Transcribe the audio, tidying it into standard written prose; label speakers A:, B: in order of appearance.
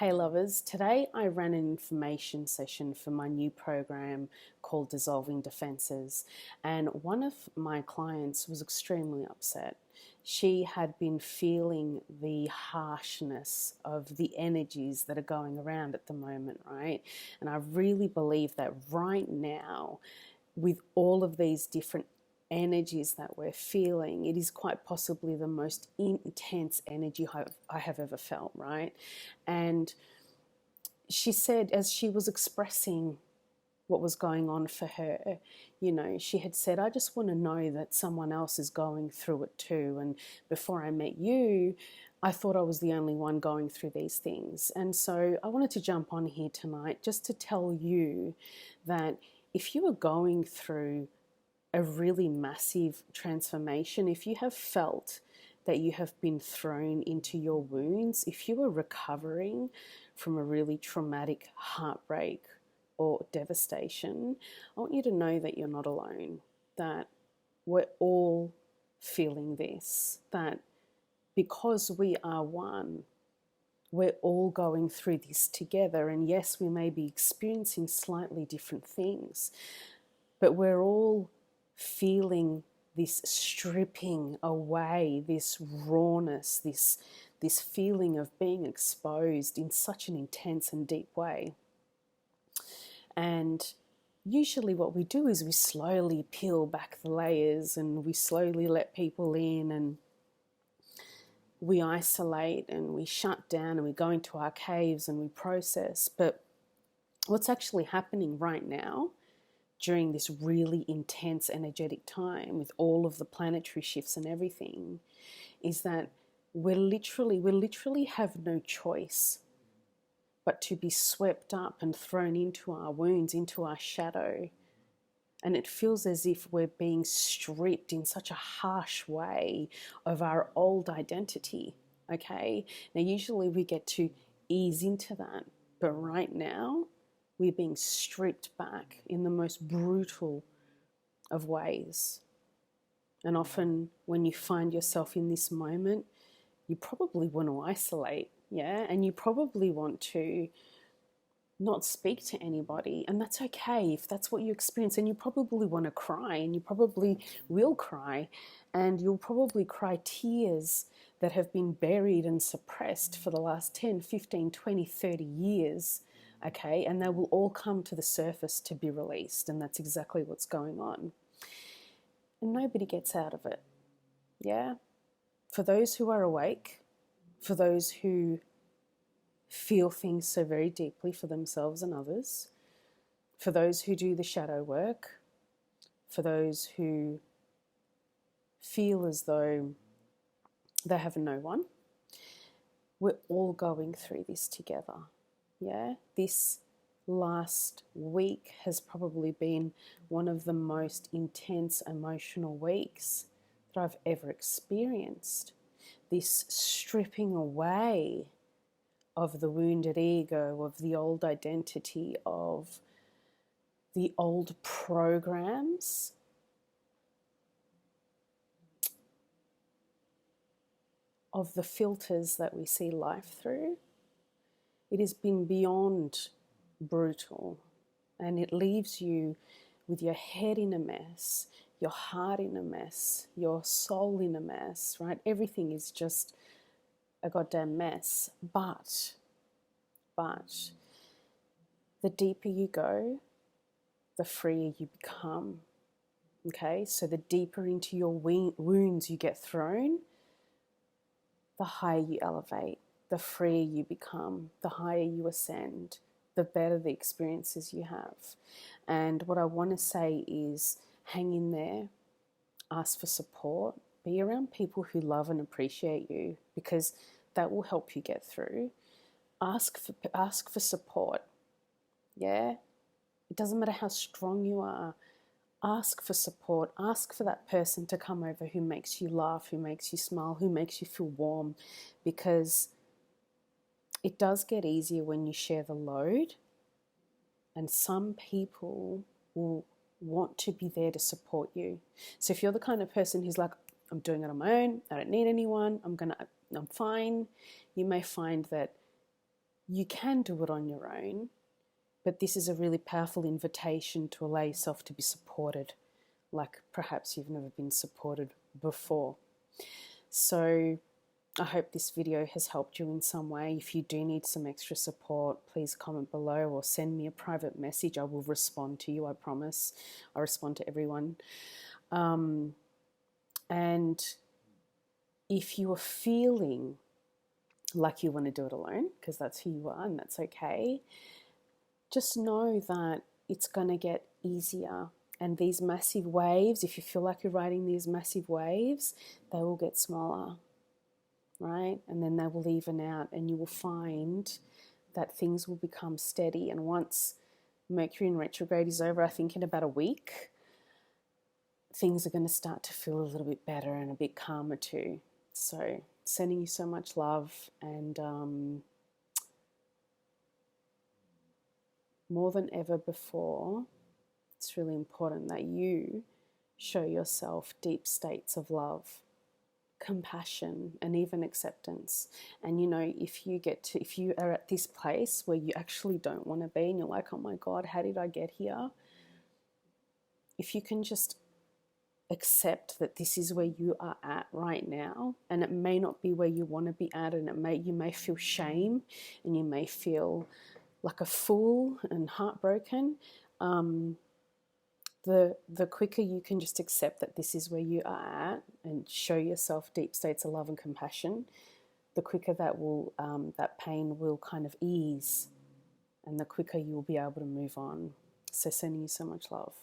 A: Hey lovers, today I ran an information session for my new program called Dissolving Defenses, and one of my clients was extremely upset. She had been feeling the harshness of the energies that are going around at the moment, right? And I really believe that right now, with all of these different energies that we're feeling, it is quite possibly the most intense energy I have ever felt, right? And she said, as she was expressing what was going on for her, she had said, I just want to know that someone else is going through it too. And before I met you, I thought I was the only one going through these things. And so I wanted to jump on here tonight just to tell you that if you are going through a really massive transformation, if you have felt that you have been thrown into your wounds, if you are recovering from a really traumatic heartbreak or devastation, I want you to know that you're not alone, that we're all feeling this, that because we are one, we're all going through this together. And yes, we may be experiencing slightly different things, but we're all feeling this stripping away, this rawness, this feeling of being exposed in such an intense and deep way. And usually what we do is we slowly peel back the layers and we slowly let people in, and we isolate and we shut down and we go into our caves and we process. But what's actually happening right now during this really intense energetic time with all of the planetary shifts and everything is that we literally have no choice but to be swept up and thrown into our wounds, into our shadow. And it feels as if we're being stripped in such a harsh way of our old identity, okay? Now, usually we get to ease into that, but right now, we're being stripped back in the most brutal of ways. And often when you find yourself in this moment, you probably want to isolate, yeah? And you probably want to not speak to anybody. And that's okay if that's what you experience. And you probably want to cry, and you probably will cry. And you'll probably cry tears that have been buried and suppressed for the last 10, 15, 20, 30 years. Okay, and they will all come to the surface to be released, and that's exactly what's going on. And nobody gets out of it, yeah? For those who are awake, for those who feel things so very deeply for themselves and others, for those who do the shadow work, for those who feel as though they have no one, we're all going through this together. Yeah, this last week has probably been one of the most intense emotional weeks that I've ever experienced. This stripping away of the wounded ego, of the old identity, of the old programs, of the filters that we see life through. It has been beyond brutal, and it leaves you with your head in a mess, your heart in a mess, your soul in a mess, right? Everything is just a goddamn mess. But the deeper you go, the freer you become. Okay, so the deeper into your wounds you get thrown, the higher you elevate, the freer you become, the higher you ascend, the better the experiences you have. And what I want to say is hang in there, ask for support, be around people who love and appreciate you, because that will help you get through. Ask for support, yeah? It doesn't matter how strong you are. Ask for support. Ask for that person to come over who makes you laugh, who makes you smile, who makes you feel warm, because it does get easier when you share the load, and some people will want to be there to support you. So if you're the kind of person who's like, I'm doing it on my own, I don't need anyone, I'm fine, you may find that you can do it on your own, but this is a really powerful invitation to allow yourself to be supported, like perhaps you've never been supported before. So I hope this video has helped you in some way. If you do need some extra support, please comment below or send me a private message. I will respond to you, I promise. I respond to everyone. And if you are feeling like you want to do it alone, because that's who you are and that's okay, just know that it's going to get easier. And these massive waves, if you feel like you're riding these massive waves, they will get smaller, right? And then they will even out, and you will find that things will become steady. And once Mercury in retrograde is over, I think in about a week, things are going to start to feel a little bit better and a bit calmer too. So sending you so much love, and more than ever before, it's really important that you show yourself deep states of love, compassion, and even acceptance. And you know, if you are at this place where you actually don't want to be and you're like, oh my God, how did I get here? If you can just accept that this is where you are at right now, and it may not be where you want to be at, and you may feel shame and you may feel like a fool and heartbroken. The quicker you can just accept that this is where you are at and show yourself deep states of love and compassion, the quicker that pain will kind of ease, and the quicker you will be able to move on. So sending you so much love.